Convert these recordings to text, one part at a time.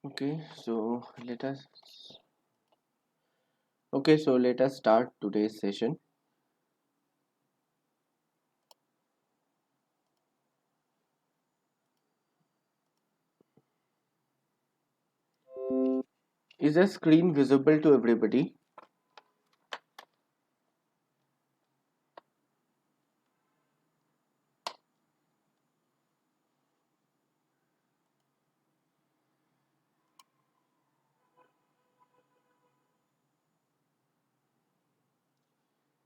Okay, so let us start today's session. Is the screen visible to everybody?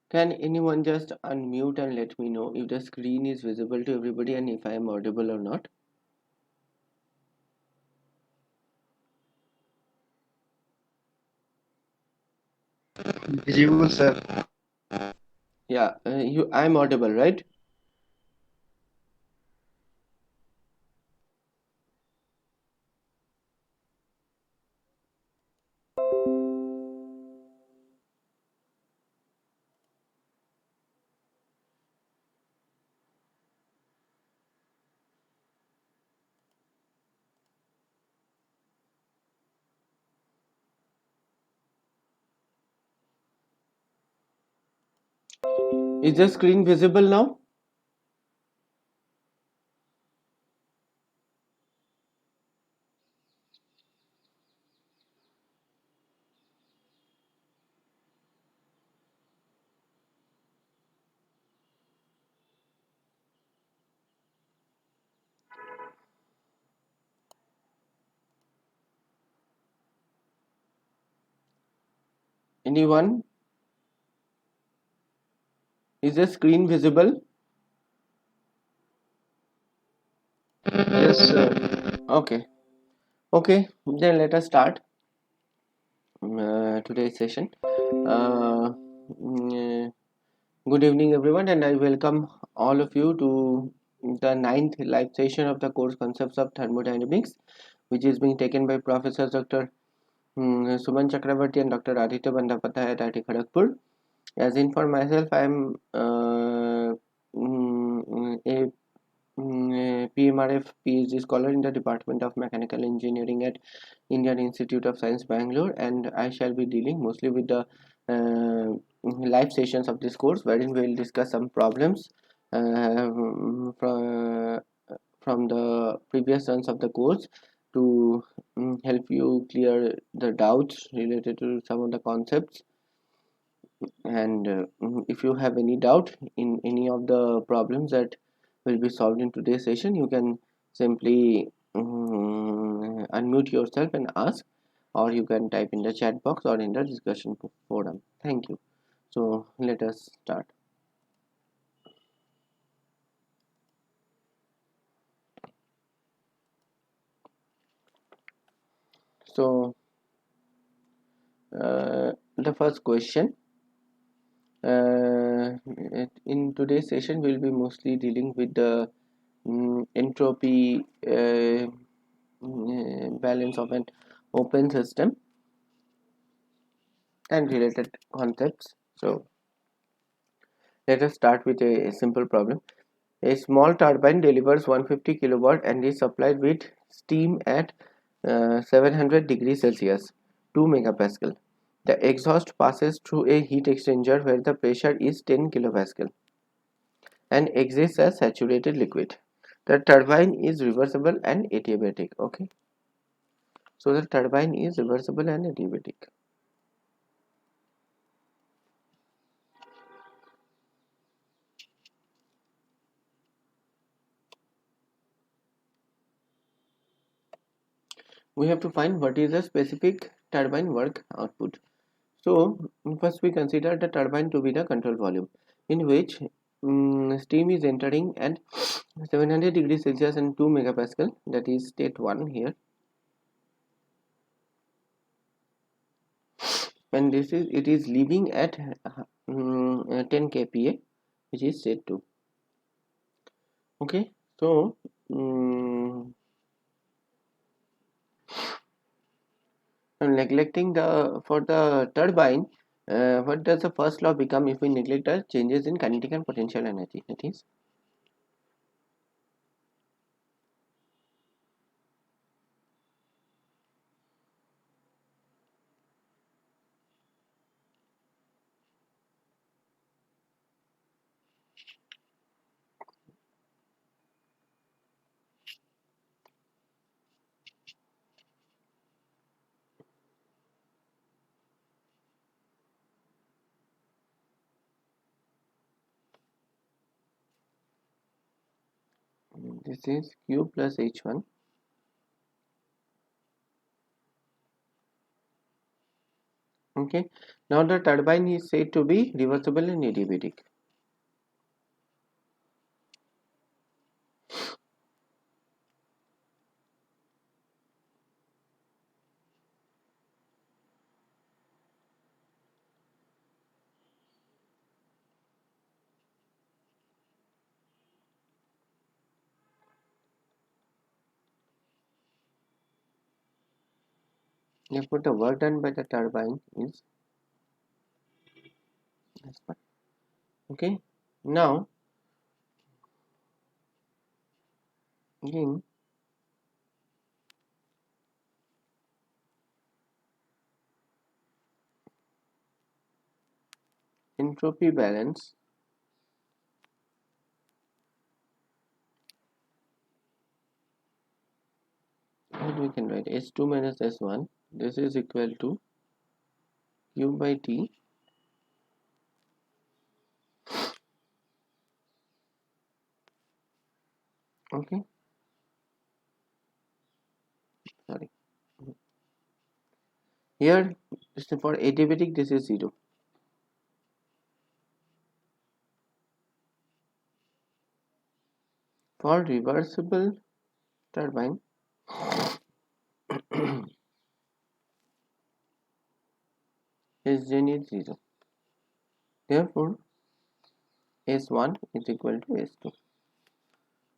Can anyone just unmute and let me know if the screen is visible to everybody and if I am audible or not? Visible, sir. Yeah, I'm audible, right? Is the screen visible now? Anyone? Is the screen visible? Yes, sir. Okay. Okay, then let us start today's session. Good evening, everyone, and I welcome all of you to the ninth live session of the course Concepts of Thermodynamics, which is being taken by Professor Dr. Suman Chakrabarty and Dr. Aditya Bandapataya at IIT Kharagpur. As in for myself, I am a PMRF PhD scholar in the Department of Mechanical Engineering at Indian Institute of Science, Bangalore, and I shall be dealing mostly with the live sessions of this course, wherein we will discuss some problems from the previous runs of the course to help you clear the doubts related to some of the concepts. And if you have any doubt in any of the problems that will be solved in today's session, you can simply unmute yourself and ask, or you can type in the chat box or in the discussion forum. Thank you. So let us start. So the first question, in today's session we'll be mostly dealing with the entropy balance of an open system and related concepts. So let us start with a simple problem. A small turbine delivers 150 kilowatt and is supplied with steam at 700 degrees Celsius, 2 megapascal. The exhaust passes through a heat exchanger where the pressure is 10 kilopascal and exits as saturated liquid. The turbine is reversible and adiabatic. Okay, so the turbine is reversible and adiabatic. We have to find what is the specific turbine work output. So first we consider the turbine to be the control volume, in which steam is entering at 700 degrees Celsius and 2 megapascal, that is state 1 here, and it is leaving at 10 kPa, which is state 2. Okay, so neglecting the for the turbine, what does the first law become if we neglect the changes in kinetic and potential energy? That is, This is Q plus H1. Okay, now the turbine is said to be reversible and adiabatic. Therefore, the work done by the turbine is this one. Okay, now again entropy balance. What we can write S2 minus S1. This is equal to Q by T. Okay, sorry. Here, for adiabatic, this is 0. For reversible turbine, Sgen is 0. Therefore, S1 is equal to S2.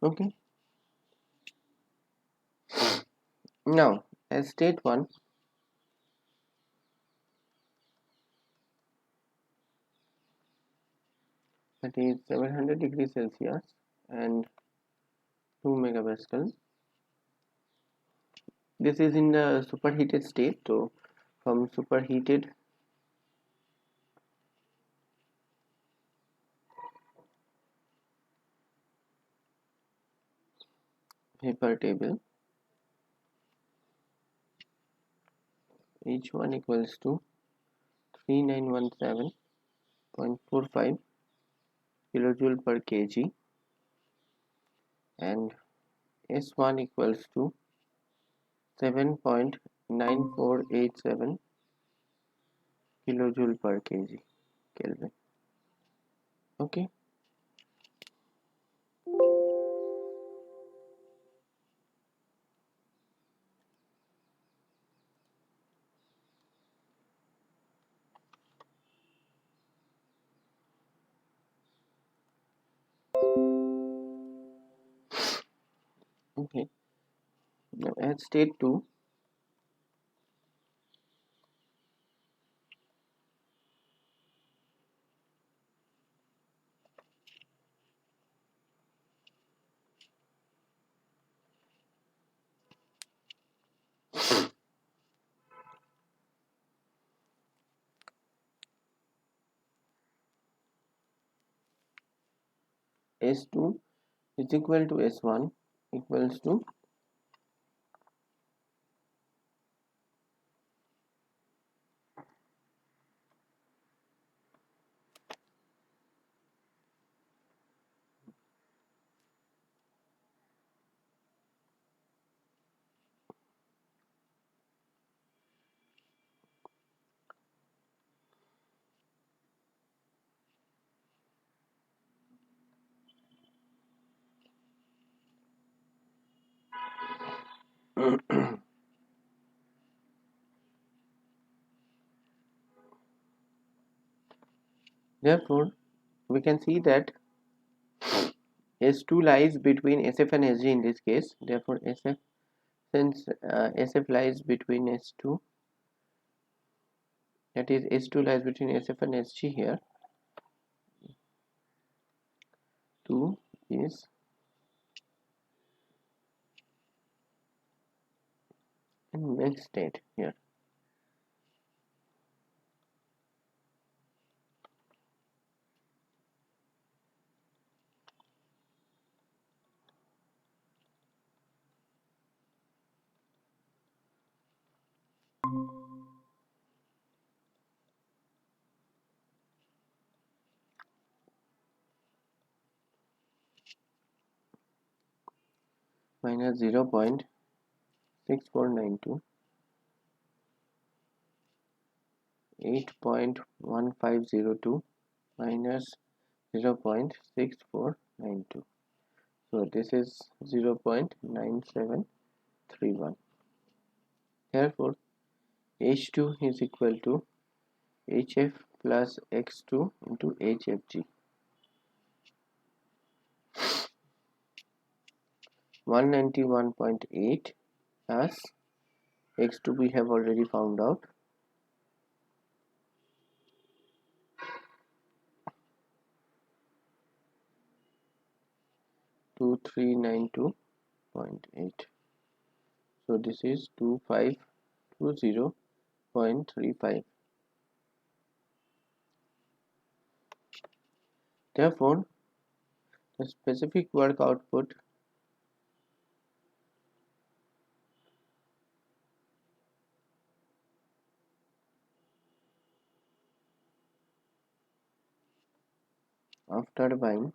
Okay. Now, as state 1, that is 700 degrees Celsius and 2 megapascal. This is in the superheated state. So, from superheated vapor table, H1 equals to 3917.45 kilojoule per kg and S1 equals to 7.9487 kilojoule per kg Kelvin. Okay. Okay. Now at state 2, S2 is equal to S1 equals to therefore we can see that S2 lies between SF and SG in this case. Therefore SF, since SF lies between S2, that is S2 lies between SF and SG here, 2 is in mixed state here. minus 0.6492, 8.1502 minus 0.6492. So this is 0.9731. Therefore, H2 is equal to HF plus X2 into HFG. 191.8 as X2 we have already found out. 2392.8. So this is 2520.35. Therefore, the specific work output of turbine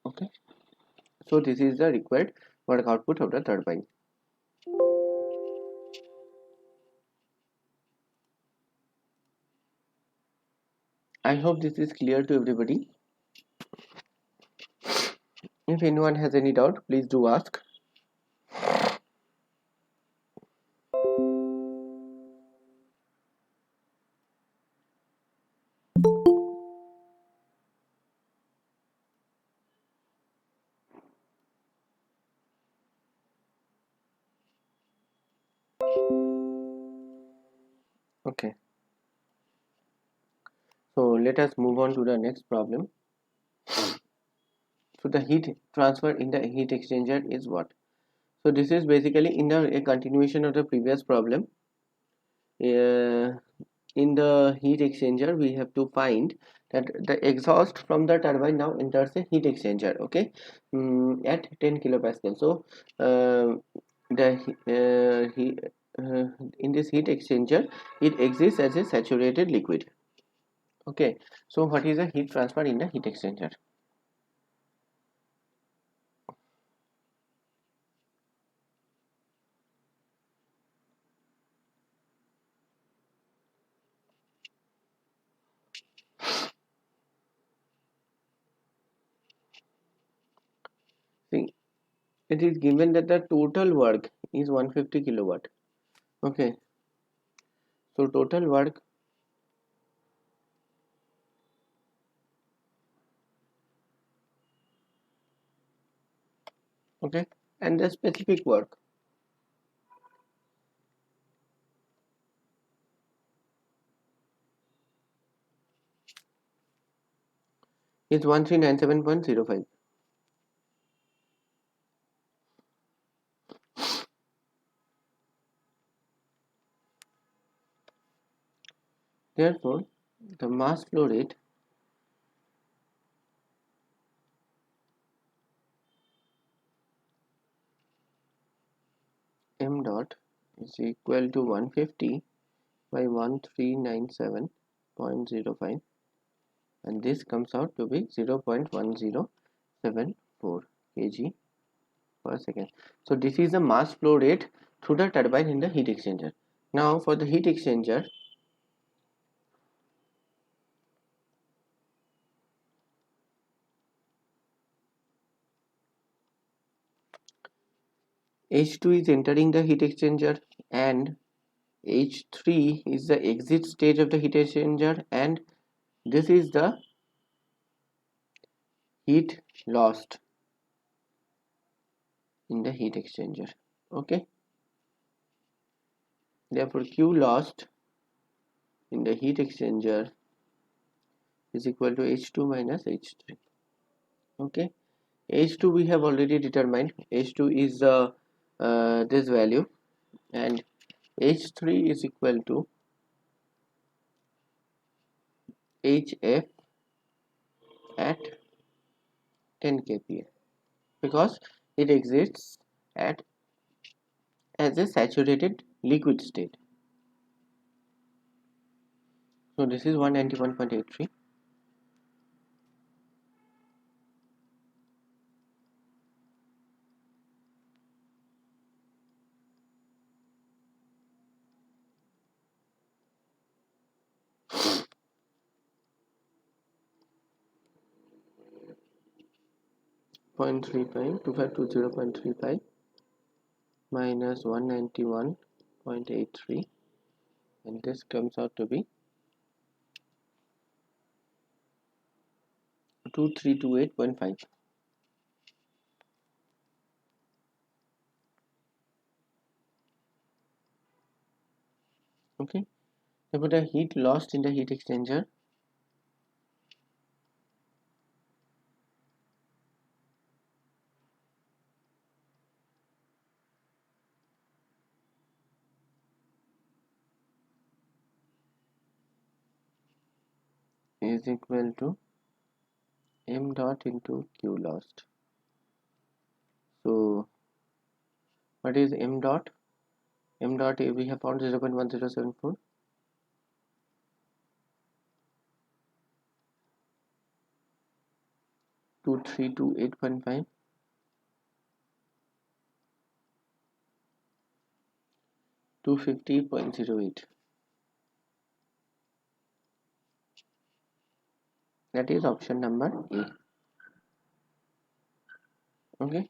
okay. So this is the required work output of the turbine. I hope this is clear to everybody. If anyone has any doubt, please do ask. Okay. So let us move on to the next problem. So the heat transfer in the heat exchanger is what? So this is basically in a continuation of the previous problem. In the heat exchanger, we have to find that the exhaust from the turbine now enters a heat exchanger, okay, at 10 kilopascal. So in this heat exchanger, it exists as a saturated liquid. Okay, so what is the heat transfer in the heat exchanger? See, it is given that the total work is 150 kilowatt. Okay, so total work, okay, and the specific work is 1397.05. Therefore, the mass flow rate m dot is equal to 150 by 1397.05, and this comes out to be 0.1074 kg per second. So this is the mass flow rate through the turbine in the heat exchanger. Now for the heat exchanger, H2 is entering the heat exchanger and H3 is the exit stage of the heat exchanger, and this is the heat lost in the heat exchanger. Okay, therefore Q lost in the heat exchanger is equal to H2 minus H3. Okay, H2 we have already determined. H2 is this value, and H3 is equal to HF at 10 kPa because it exists at as a saturated liquid state. So this is 191.83. Point 35 2520.35 minus 191.83, and this comes out to be 2328.5. Okay, therefore the heat lost in the heat exchanger is equal to m dot into q lost. So what is m dot? M dot we have found 0.1074. 2328.5, 250.08. That is option number A. Okay.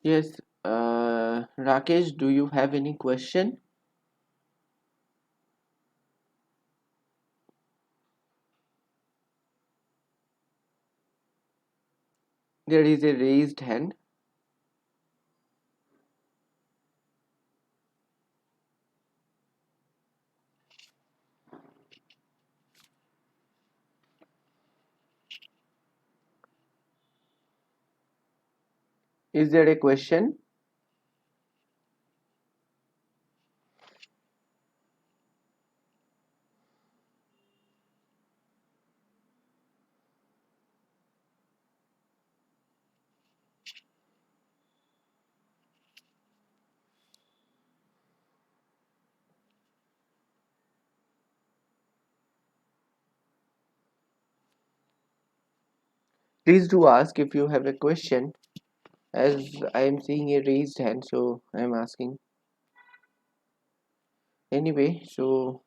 Yes, Rakesh, do you have any question? There is a raised hand. Is there a question? Please do ask if you have a question, as I am seeing a raised hand, so I am asking. Anyway, so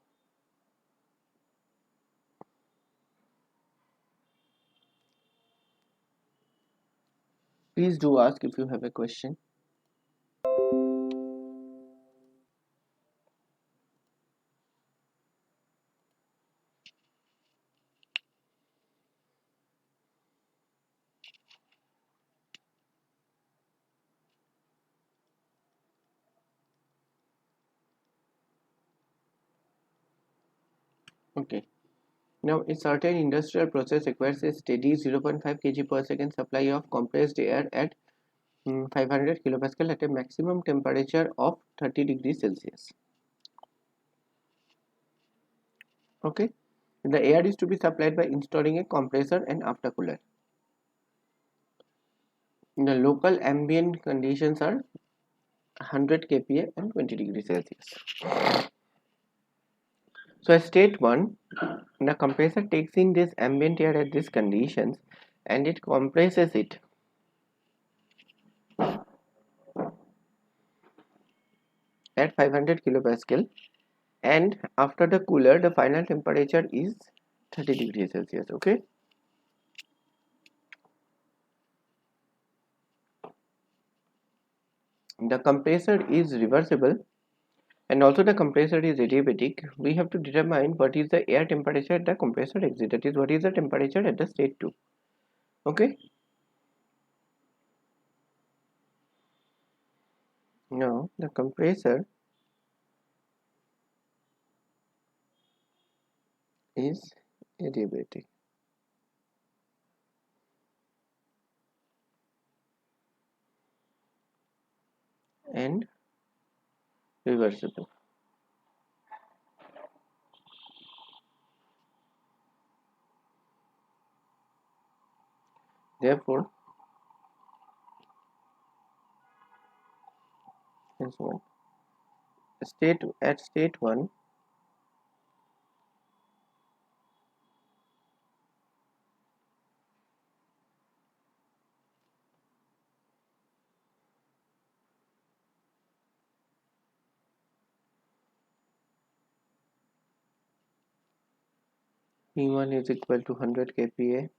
please do ask if you have a question. Okay. Now, a certain industrial process requires a steady 0.5 kg per second supply of compressed air at 500 kilopascal at a maximum temperature of 30 degrees Celsius. Okay, the air is to be supplied by installing a compressor and aftercooler. The local ambient conditions are 100 kPa and 20 degrees Celsius. So at state 1, the compressor takes in this ambient air at these conditions and it compresses it at 500 kilopascal, and after the cooler the final temperature is 30 degrees Celsius. Okay, the compressor is reversible and also the compressor is adiabatic, we have to determine what is the air temperature at the compressor exit, that is what is the temperature at the state 2. Okay, now the compressor is adiabatic and reversible. Therefore, this one state 1 P1 is equal to 100 kPa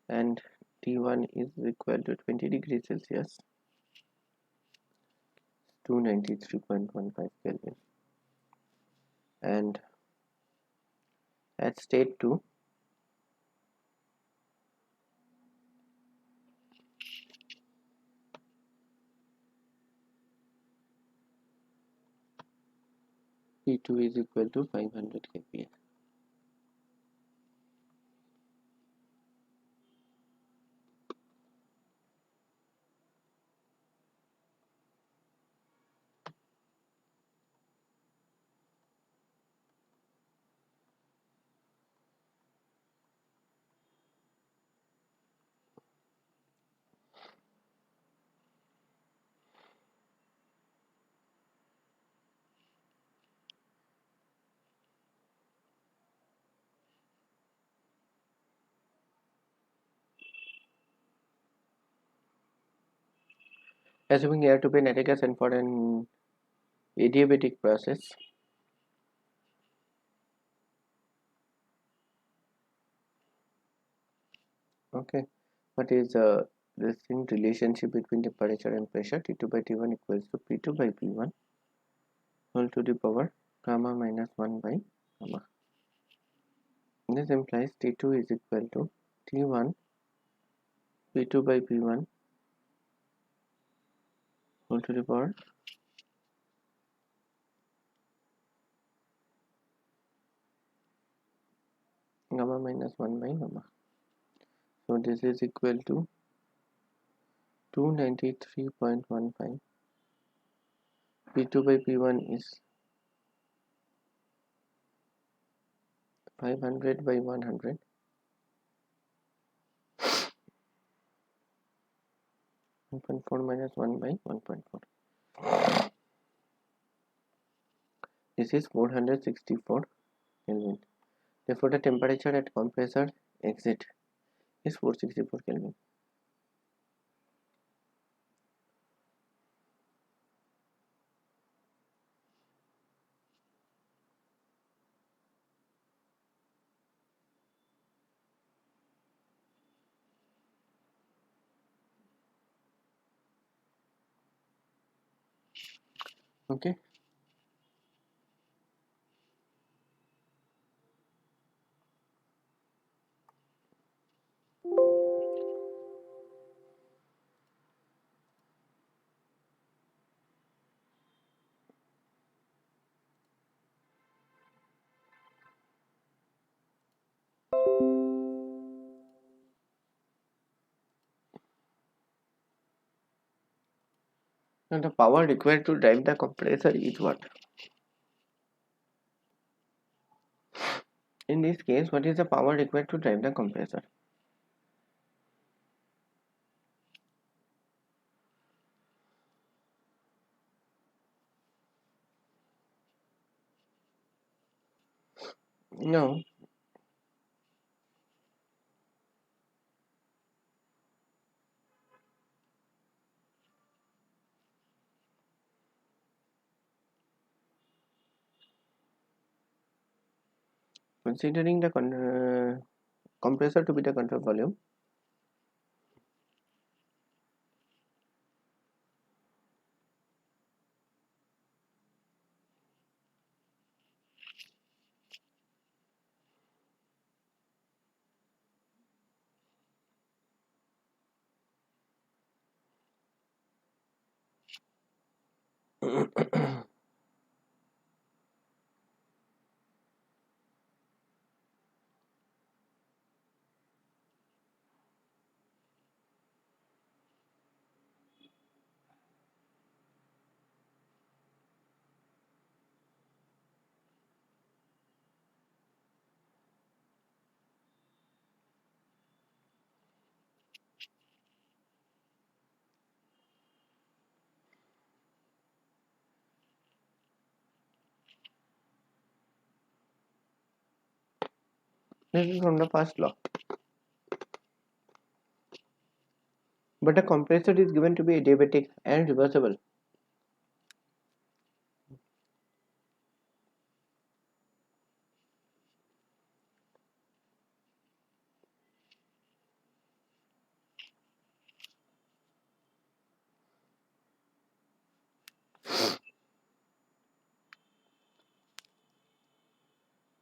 and T1 is equal to 20 degrees Celsius, 293.15 Kelvin, and at state 2 P2 is equal to 500 kPa. Assuming air to be static gas and for an adiabatic process, okay, what is the same relationship between temperature and pressure? T2 by T1 equals to P2 by P1 whole to the power gamma minus 1 by gamma. This implies T2 is equal to T1 P2 by P1 whole to the power gamma minus 1 by gamma. So this is equal to 293.15. P2 by P1 is 500 by 100. 1.4 minus 1 by 1.4. This is 464 Kelvin. Therefore, the temperature at compressor exit is 464 Kelvin. Okay. Now the power required to drive the compressor is what? In this case, what is the power required to drive the compressor? Now, considering the compressor to be the control volume, This is from the first law. But a compressor is given to be adiabatic and reversible.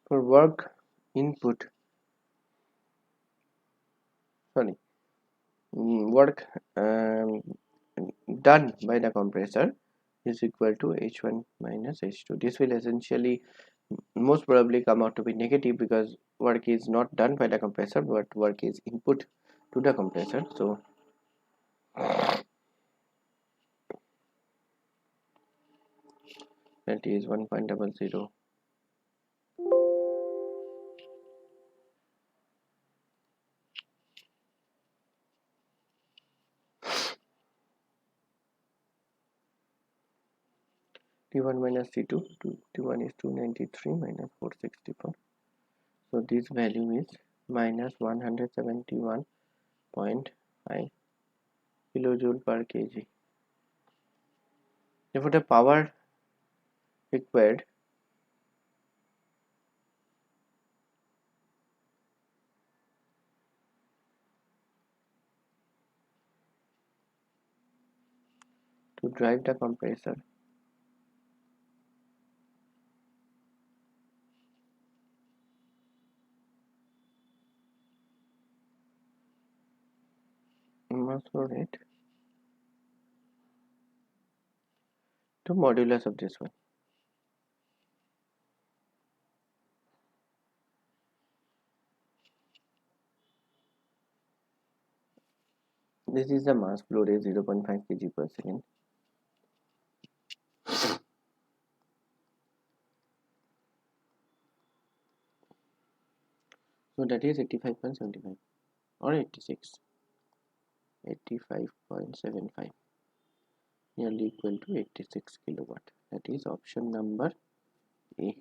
For work input, sorry, work done by the compressor is equal to H1 minus H2. This will essentially most probably come out to be negative because work is not done by the compressor but work is input to the compressor. So that is 1.00 T1 minus T2. T1 is 293 minus 464. So this value is minus 171.5 kilojoule per kg. Therefore, the power required to drive the compressor must flow rate to modulus of this one. This is the mass flow rate 0.5 kg per second. So that is 85.75 or 86. 85.75 nearly equal to 86 kilowatt. That is option number A.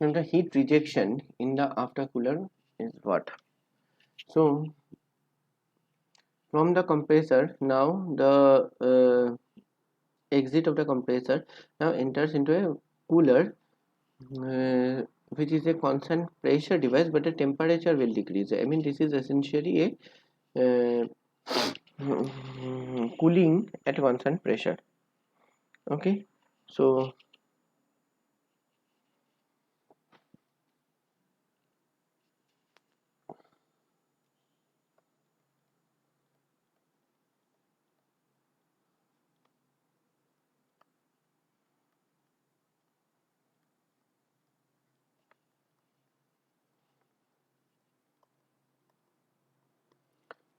And the heat rejection in the aftercooler is what? So from the compressor, now the exit of the compressor now enters into a cooler, which is a constant pressure device, but the temperature will decrease. I mean, this is essentially a cooling at constant pressure. Okay, so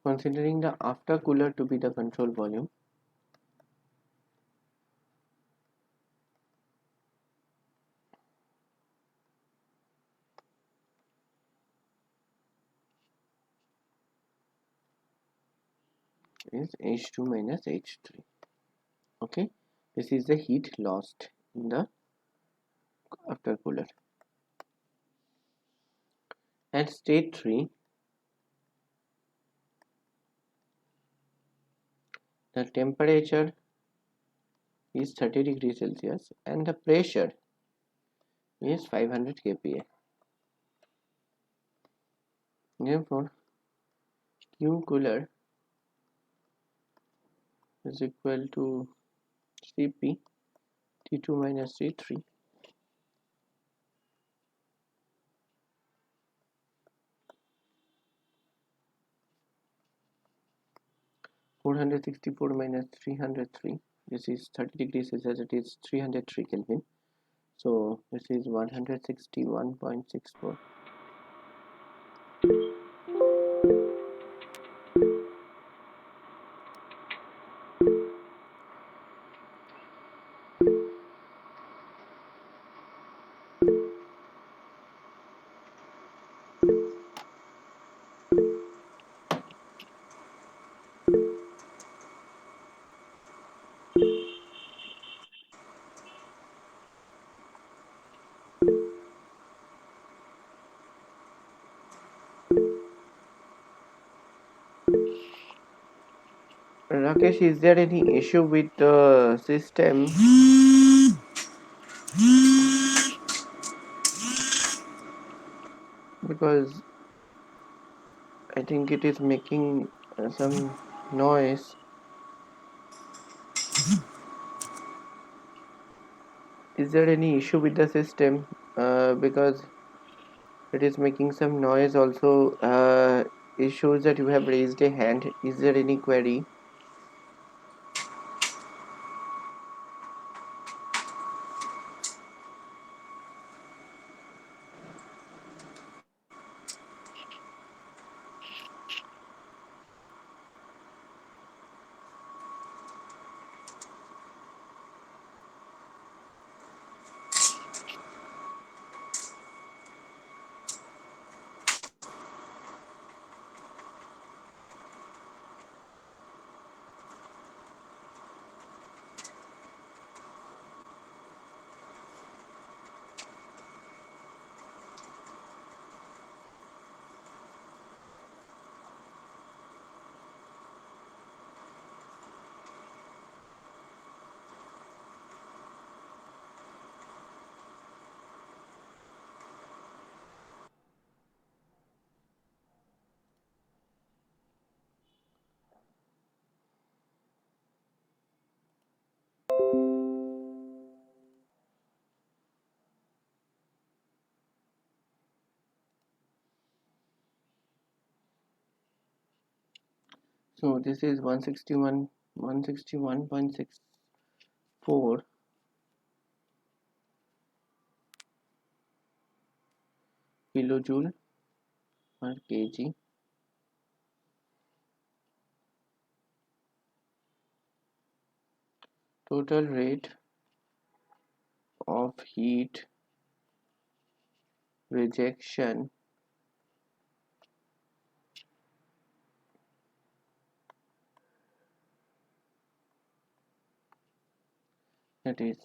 considering the aftercooler to be the control volume, is H2 minus H3. Okay, this is the heat lost in the aftercooler. At state 3, the temperature is 30 degrees Celsius and the pressure is 500 kPa. Therefore, Q cooler is equal to Cp T2 minus T3. (464 minus 303). This is 30 degrees Celsius. It is 303 Kelvin. So this is 161.64. Rakesh, is there any issue with the system? Because I think it is making some noise. Is there any issue with the system? Because it is making some noise also. It shows that you have raised a hand. Is there any query? So this is 161.64 kilojoule per kg. Total rate of heat rejection that is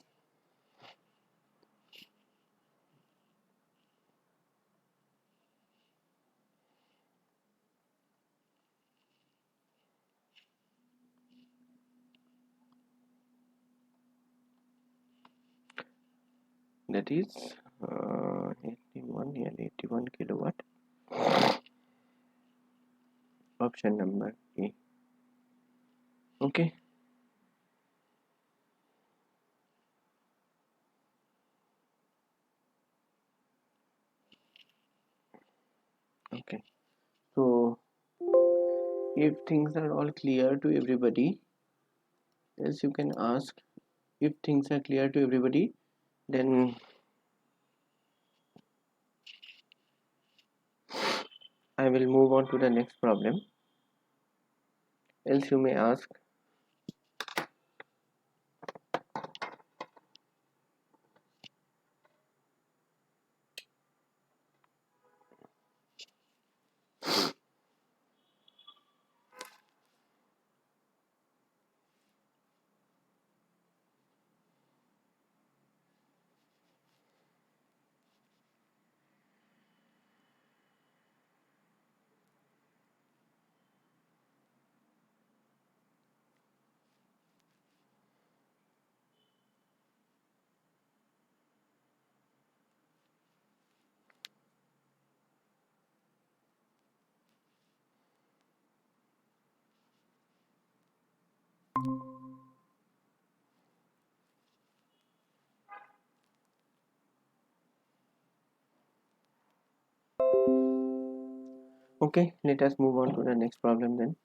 that is 81 and 81 kilowatt. Option number A. Okay. Okay. So if things are all clear to everybody, else you can ask. If things are clear to everybody, then I will move on to the next problem. Else you may ask. Okay, let us move on to the next problem then.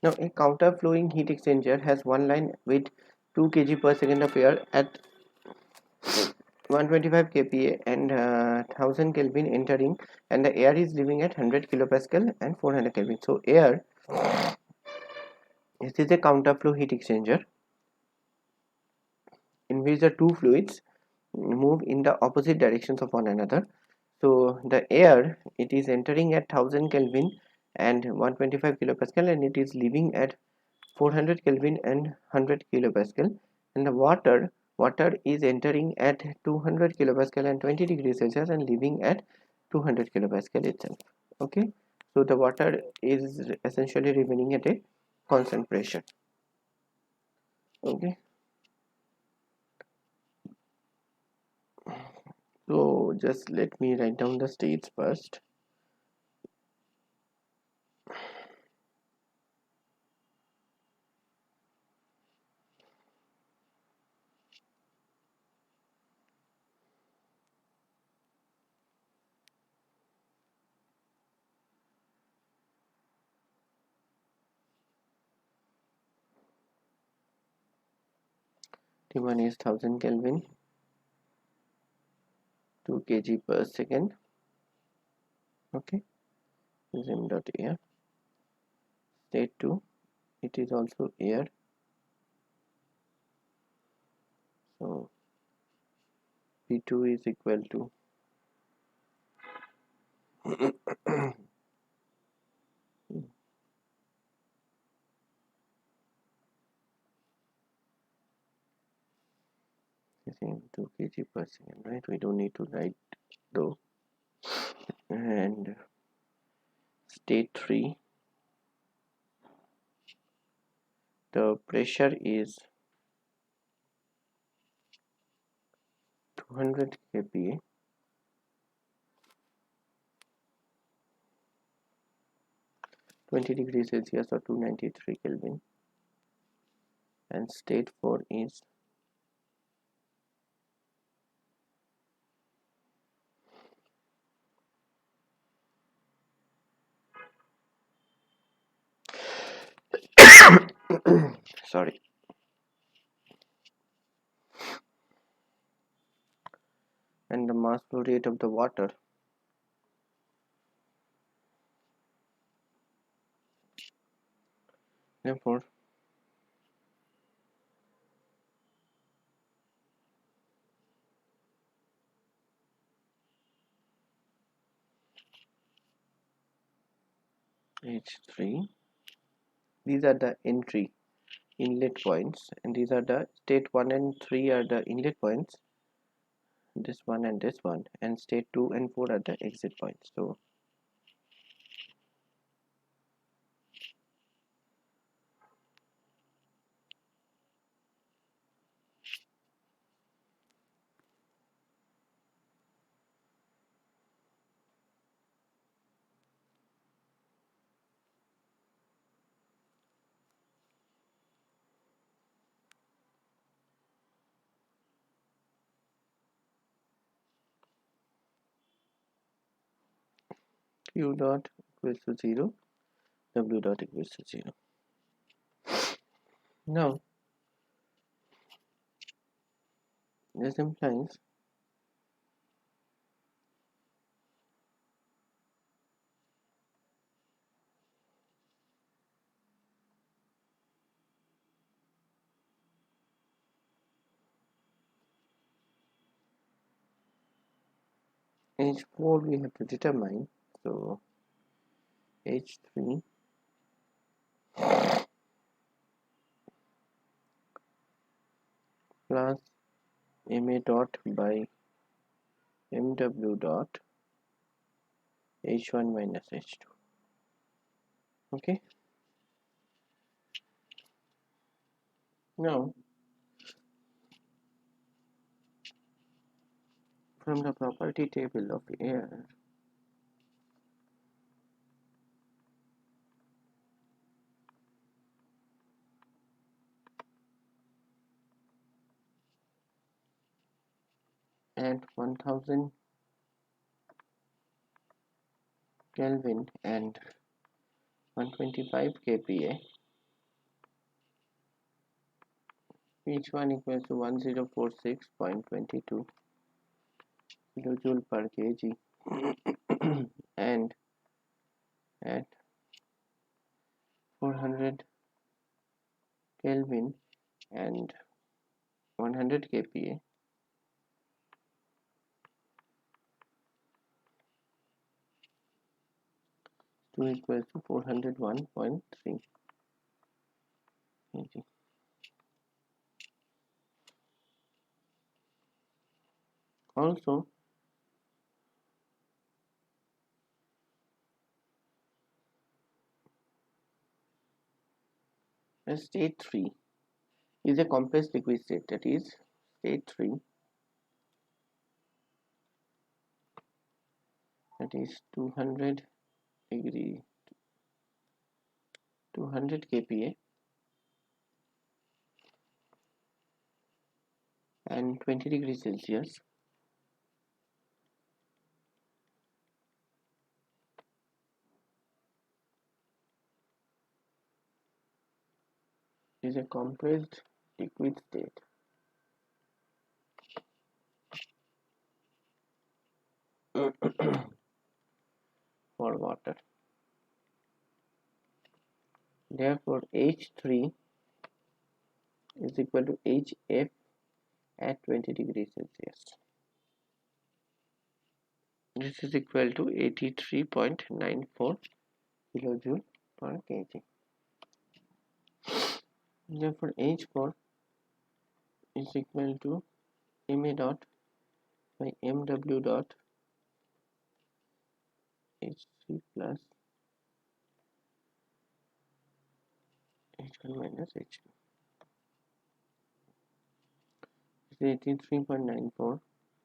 Now, a counter-flowing heat exchanger has one line with 2 kg per second of air at 125 kPa and 1000 Kelvin entering, and the air is leaving at 100 kilopascal and 400 Kelvin. So, this is a counter-flow heat exchanger in which the two fluids move in the opposite directions of one another. So the air, it is entering at 1000 Kelvin and 125 kilopascal, and it is leaving at 400 Kelvin and 100 kilopascal, and the water is entering at 200 kilopascal and 20 degrees Celsius and leaving at 200 kilopascal itself. Okay, so the water is essentially remaining at a constant pressure. Okay, so just let me write down the states first. T1 is 1000 Kelvin, 2 kg per second. Okay, is m dot air. State 2, it is also air, so P2 is equal to same 2 kg per second, right? We don't need to write though. And state 3, the pressure is 200 kPa, 20 degrees Celsius or 293 Kelvin, and state 4 is sorry, and the mass flow rate of the water therefore H3, these are the entry inlet points, and these are the state 1 and 3 are the inlet points, this one and this one, and state 2 and 4 are the exit points. So Q dot equals to 0, W dot equals to 0. Now this implies H4 we have to determine. So H3 plus MA dot by MW dot H1 minus H2. Okay, now from the property table of air, at 1000 Kelvin and 125 kPa, each one equals to 1046.22 kilojoule per kg, and at 400 Kelvin and 100 kPa, 2 equals to 401.3 kg. Also, state 3 is a compressed liquid state, that is state 3, that is 200 degree 200 kPa and 20 degrees Celsius, is a compressed liquid state. For water. Therefore, H3 is equal to HF at 20 degrees Celsius. This is equal to 83.94 kilojoule per kg. Therefore, H4 is equal to Ma dot by Mw dot H3 plus H1 minus H2. This is 83.94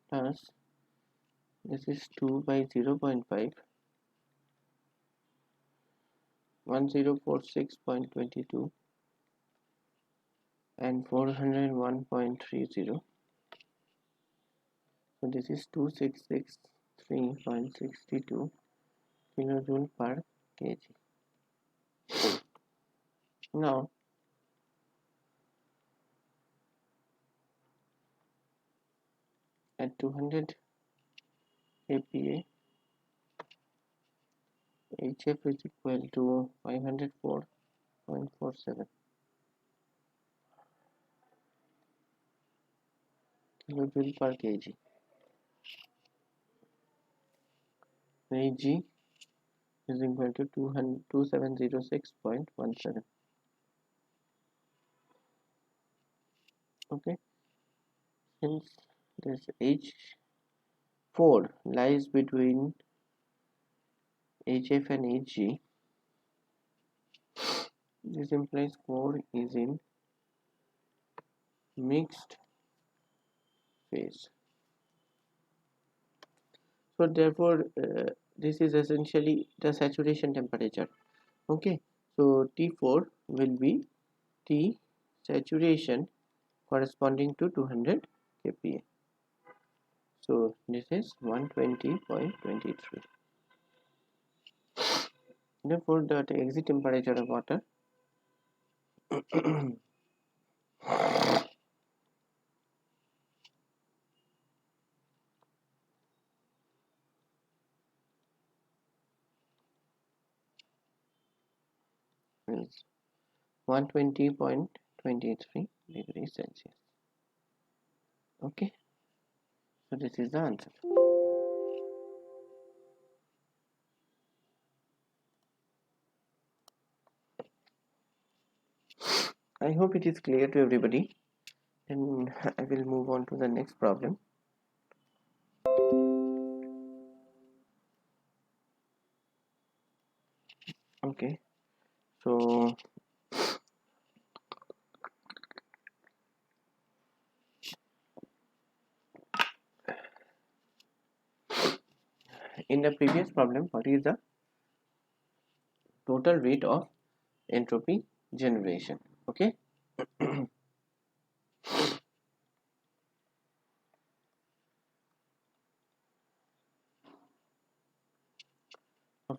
plus this is 2 by 0.5, 1046.22 and 401.30. So this is 2663.62 kilojoule per kg. Now at 200 kPa, HF is equal to 504.47 kilojoule per kg. Ag is equal to 2706.17. Okay, since this H4 lies between HF and Hg, this implies core is in mixed phase. So therefore, this is essentially the saturation temperature. Okay, so T4 will be T saturation corresponding to 200 kPa. So this is 120.23. Therefore, the exit temperature of water is 120.23 degrees Celsius. Okay, so this is the answer. I hope it is clear to everybody. Then I will move on to the next problem. Okay, so in the previous problem, what is the total rate of entropy generation? Okay,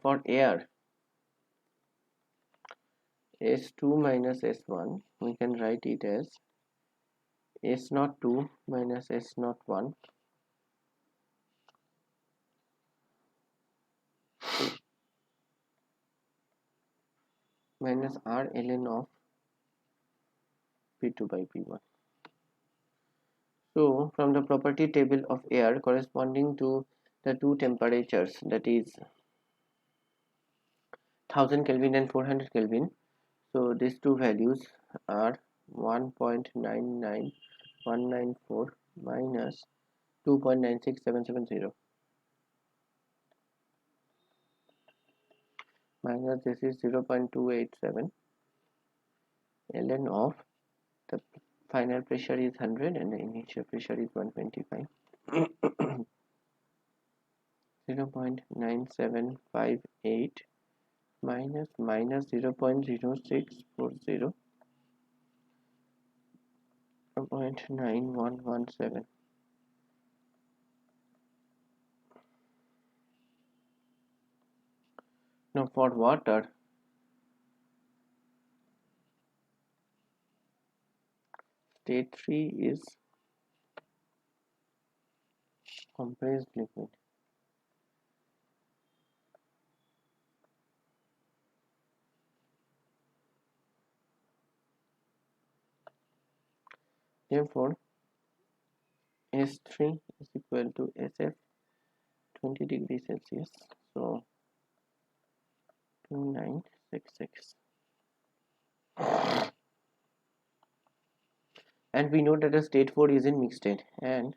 for air, S2 minus S1, we can write it as S02 minus S01 minus R ln of P2 by P1. So from the property table of air corresponding to the two temperatures, that is 1000 Kelvin and 400 Kelvin, so these two values are 1.99194 minus 2.96770 minus this is 0.287 ln of the final pressure is 100 and the initial pressure is 125. 0.9758 minus 0.0640 0.9117. Now for water, state 3 is compressed liquid. Therefore, S3 is equal to SF 20 degrees Celsius. So 2966. And we know that the state 4 is in mixed state, and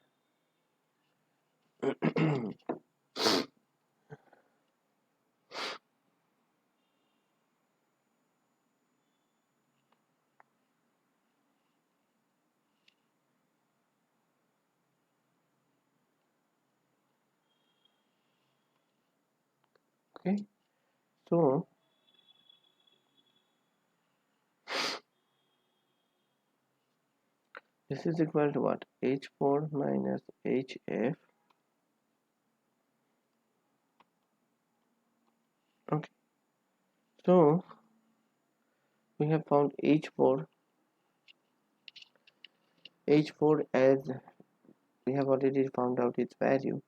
okay, so this is equal to what? H4 minus HF. Okay, so we have found H4 as we have already found out its value,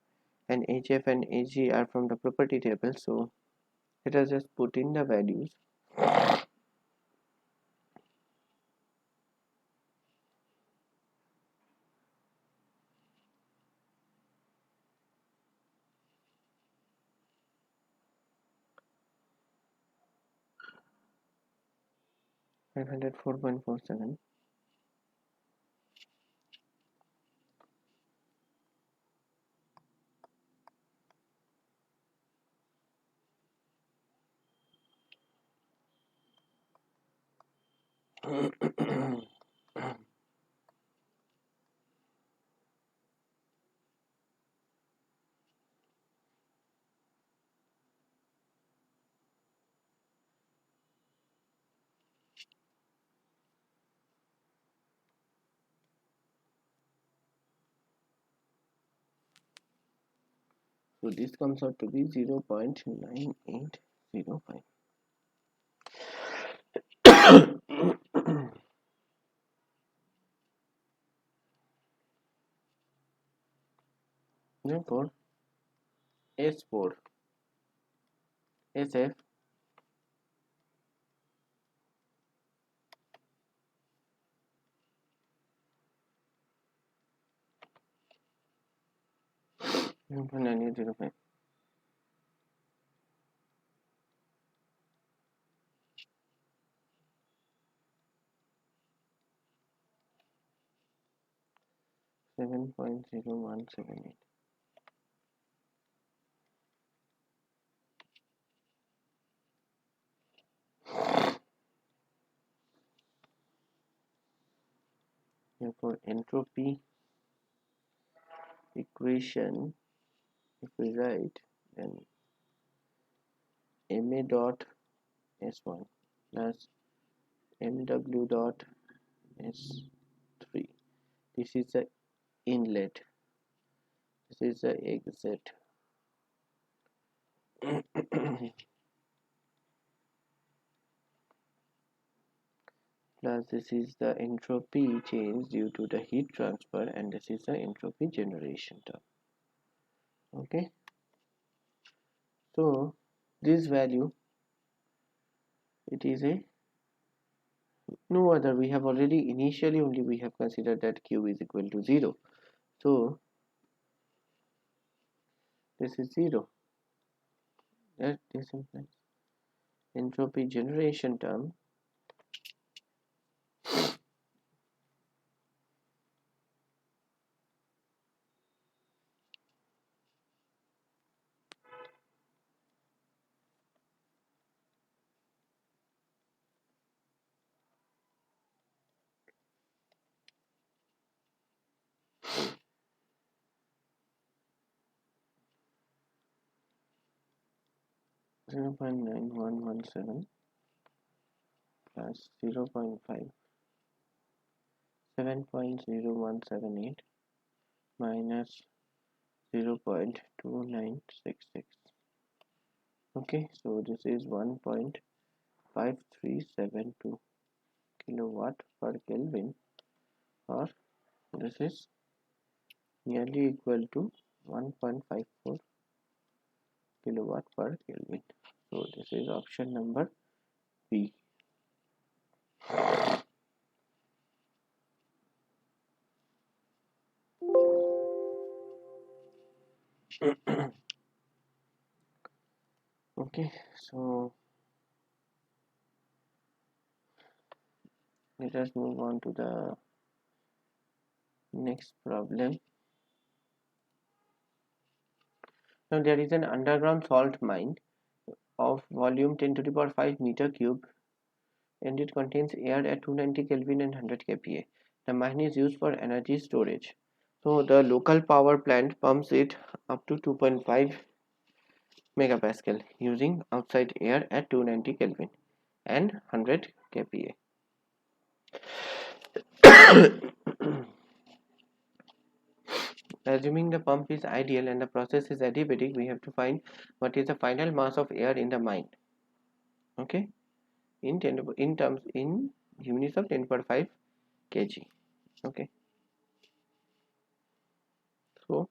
and HF and HG are from the property table, so let us just put in the values. 504.47 so this comes out to be 0.9805. Therefore S4 SF 0.9805. Seven point zero one seven eight. Therefore entropy equation, if we write, then Ma dot S1 plus Mw dot S3. This is the inlet, this is the exit. plus this is the entropy change due to the heat transfer, and this is the entropy generation term. Okay, so this value, it is a no other, we have already initially only we have considered that q is equal to 0, so this is 0. That is implies entropy generation term 0.9117 plus 0.5 7.0178 minus 0.2966. Okay, so this is 1.5372 kilowatt per Kelvin, or this is nearly equal to 1.54 kilowatt per Kelvin. So this is option number B. Okay, so let us move on to the next problem. Now there is an underground salt mine of volume 10 to the power 5 meter cube, and it contains air at 290 Kelvin and 100 kPa. The mine is used for energy storage. So the local power plant pumps it up to 2.5 megapascal using outside air at 290 Kelvin and 100 kPa. Assuming the pump is ideal and the process is adiabatic, we have to find what is the final mass of air in the mine. Okay, in units of 10 per 5 kg. Okay, so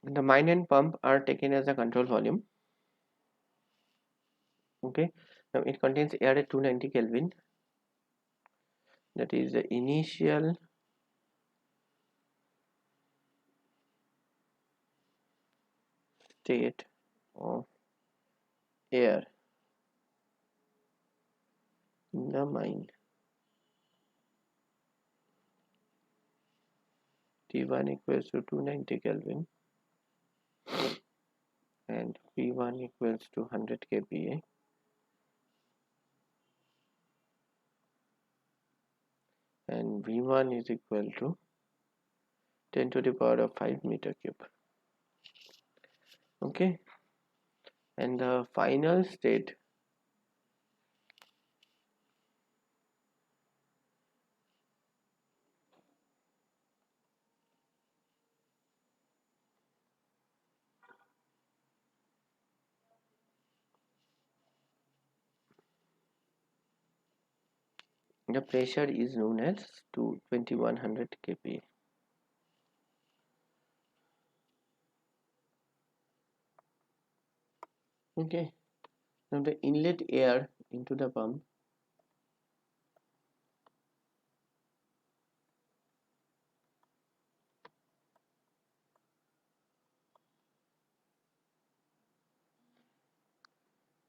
the mine and pump are taken as a control volume. Okay, now it contains air at 290 Kelvin. That is the initial state of air in the mine. T1 equals to 290 Kelvin and P1 equals to 100 kPa, and V1 is equal to 10 to the power of 5 meter cube. Okay, and the final state the pressure is known as 2100 kPa. Okay, now the inlet air into the pump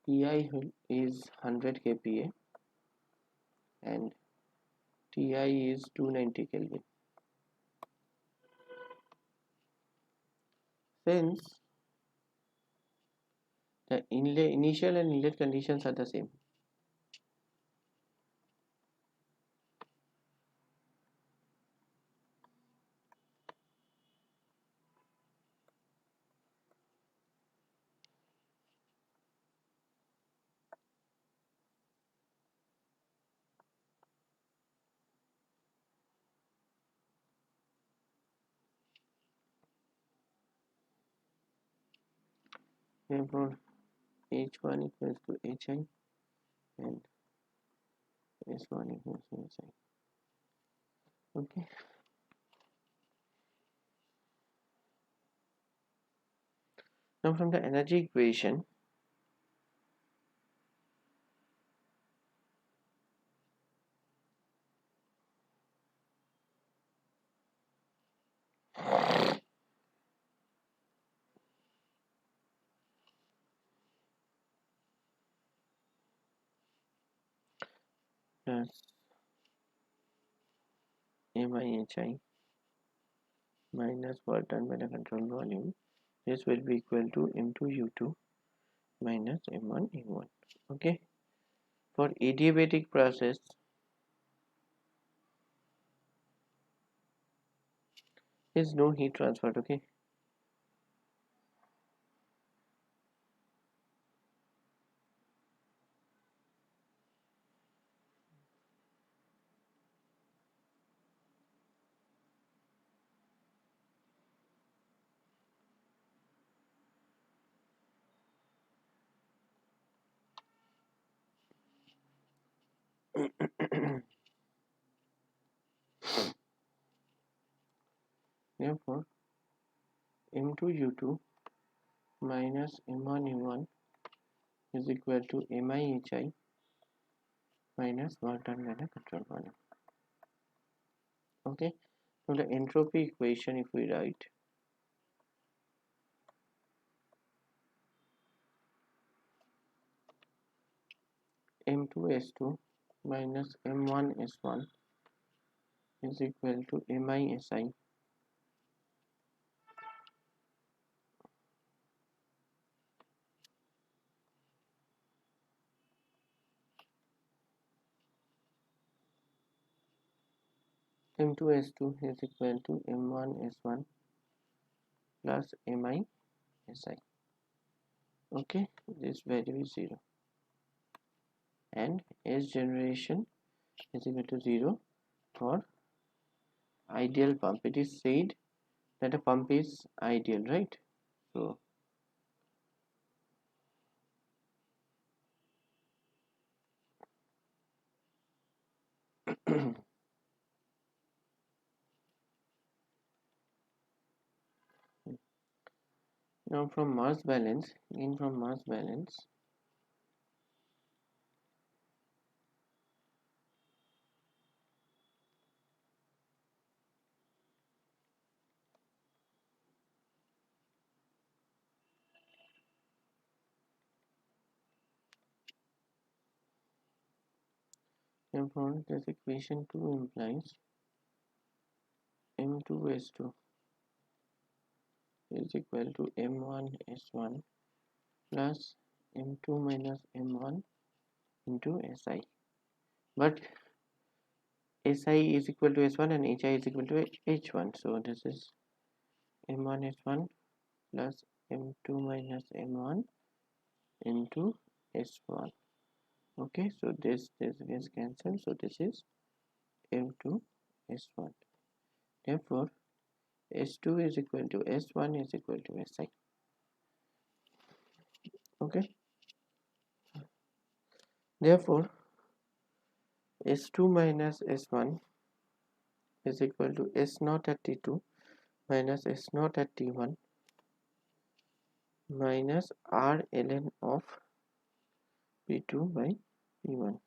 PI is 100 kPa and TI is 290 Kelvin. Since the initial and inlet conditions are the same, therefore H1 equals to HI and S1 equals to SI. Okay. Now from the energy equation, plus MIHI minus work done by the control volume, this will be equal to M2U2 minus M1U1. Okay. For adiabatic process, there is no heat transfer. Okay. Therefore, M2U2 minus M1U1 is equal to MIHI minus work done by the control volume. Okay. Now the entropy equation, if we write M2S2 minus M1S1 is equal to MISI M2S2 is equal to M1S1 plus MISI. Okay, this value is 0 and S generation is equal to 0 for ideal pump. It is said that a pump is ideal, right? So now from mass balance, therefore this equation 2 implies M2S2 is equal to M1S1 plus M2 minus M1 into SI. But SI is equal to S1 and HI is equal to H1. So this is M1S1 plus M2 minus M1 into S1. Okay, so this gets cancelled. So this is M2 S1. Therefore, S2 is equal to S1 is equal to SI. Okay. Therefore, S2 minus S1 is equal to S0 at T2 minus S0 at T1 minus R ln of P2 by P1.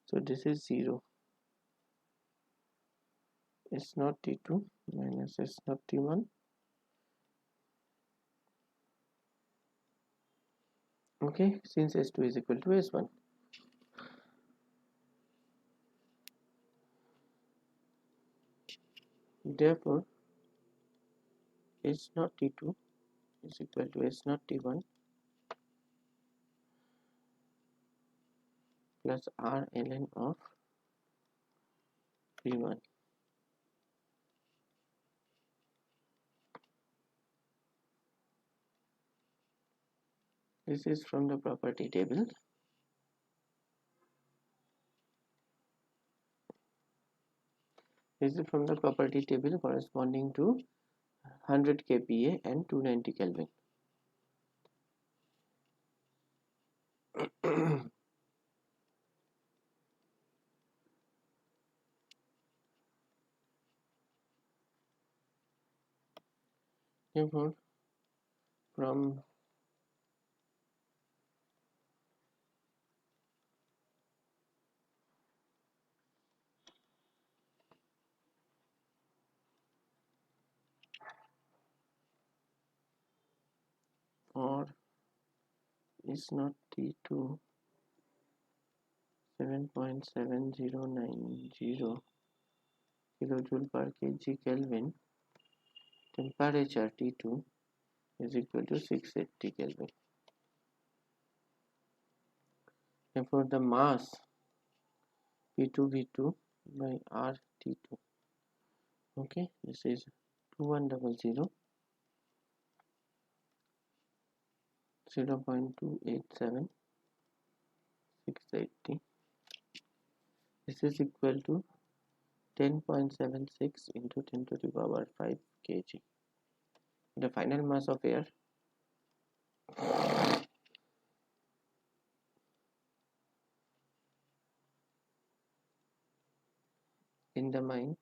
So this is 0. S0 T2 minus S0 T1. Okay, since S2 is equal to S1. Therefore, S0 T2 is equal to S0 T1 plus R ln of P1. This is from the property table. This is from the property table corresponding to 100 kPa and 290 Kelvin. Therefore, from or is not T2 7.7090 kilojoule per kg Kelvin, temperature T2 is equal to 680 Kelvin. Therefore, the mass P2V2 by RT2. Okay, this is 2100 0.287 680. This is equal to 10.76 into 10 to the power 5 kg. The final mass of air in the mine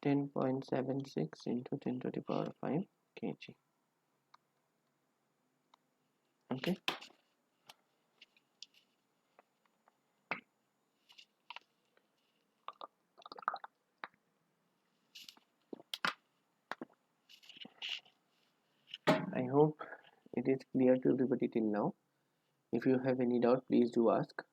10.76 into 10 to the power 5 kg. Okay, I hope it is clear to everybody till now. If you have any doubt, please do ask.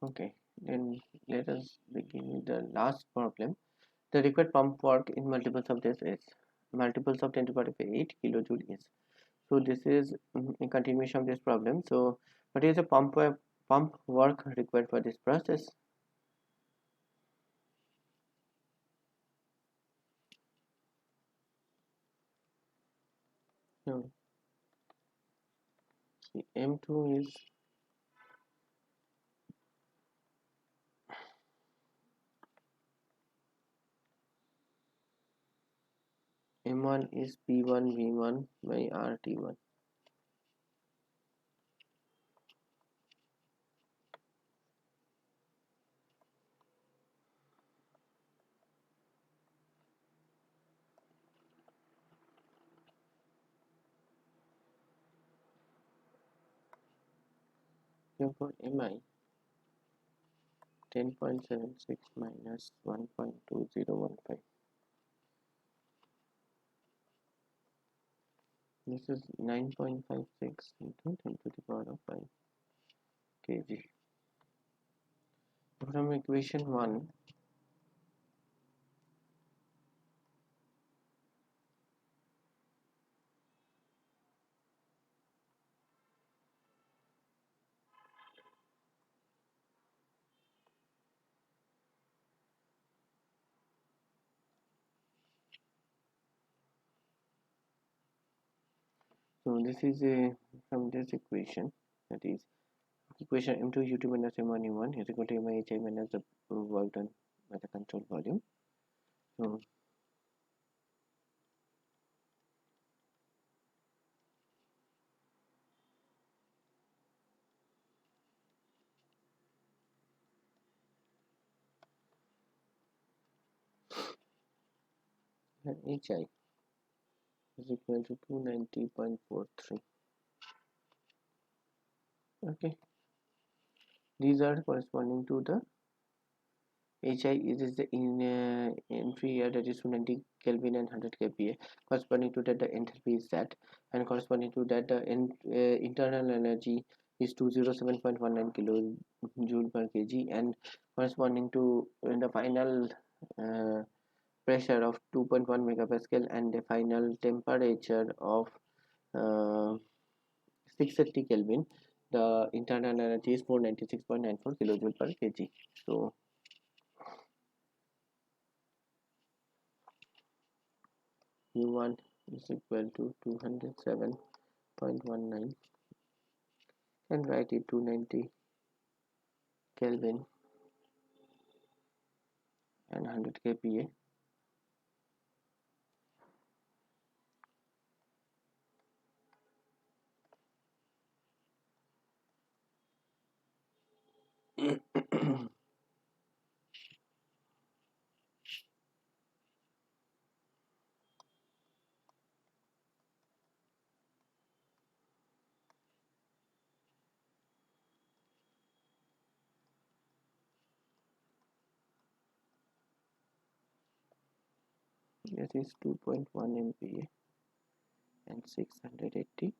Okay, then let us begin with the last problem. The required pump work in multiples of this is multiples of 10 to the power 8 kilojoule is. So this is a continuation of this problem. So what is the pump work required for this process? So see, M2 is M1 is P1 V1 by RT1. Therefore MI 10.76 minus 1.2015. This is 9.56 into 10 to the power of 5 kg. From equation 1, so this is from this equation, that is equation M2 U2 minus M1 U1 is equal to MI HI minus the work done by the control volume. So HI is equal to 290.43. Okay, these are corresponding to the HI is the entry air, that is 290 Kelvin and 100 kPa. Corresponding to that, the enthalpy is that, and corresponding to that, the internal energy is 207.19 kilojoule per kg, and corresponding to the final pressure of 2.1 megapascal and the final temperature of uh, 630 Kelvin. The internal energy is 496.94 kilojoule per kg. So U1 is equal to 207 0.19 and write it 290 Kelvin and 100 kPa. That is 2.1 MPa and 680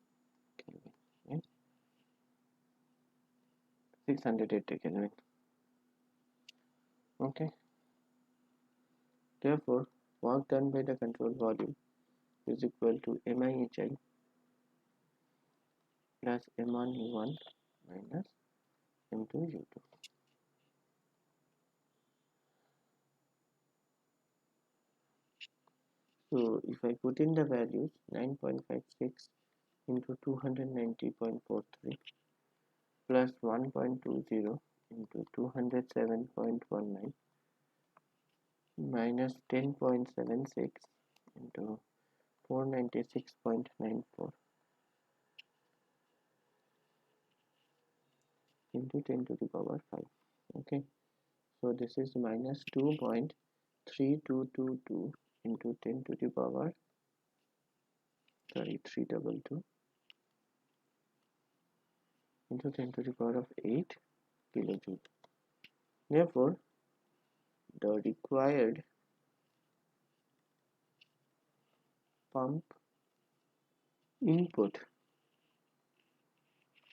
Kelvin, right? 680 Kelvin. Okay. Therefore, work done by the control volume is equal to MIHI plus M1 U1 minus M2 U2. So if I put in the values 9.56 into 290.43 plus 1.20 into 207.19 minus 10.76 into 496.94 into 10 to the power 5. Okay, so this is minus 2.3222 into 10 to the power 322 into 10 to the power of 8 kilojoule. Therefore, the required pump input,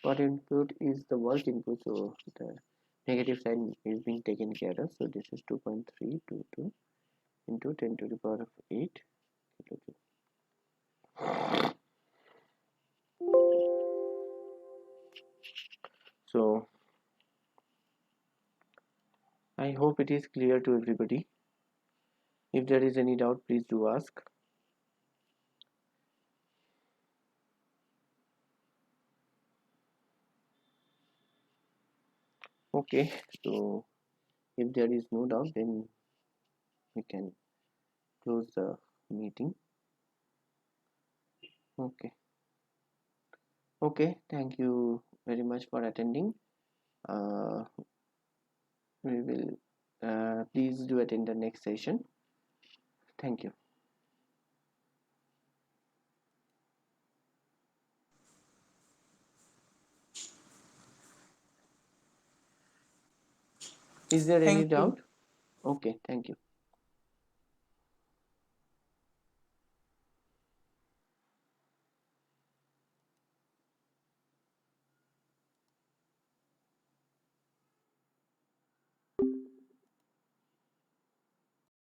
what input is the work input, so the negative sign is being taken care of. So this is 2.322 into 10 to the power of 8 kilojoule. So I hope it is clear to everybody. If there is any doubt, please do ask. Okay, so if there is no doubt, then we can close the meeting. Okay, thank you very much for attending. uh, we will please do attend the next session. Thank you. Is there any Thank you. doubt? Okay, thank you.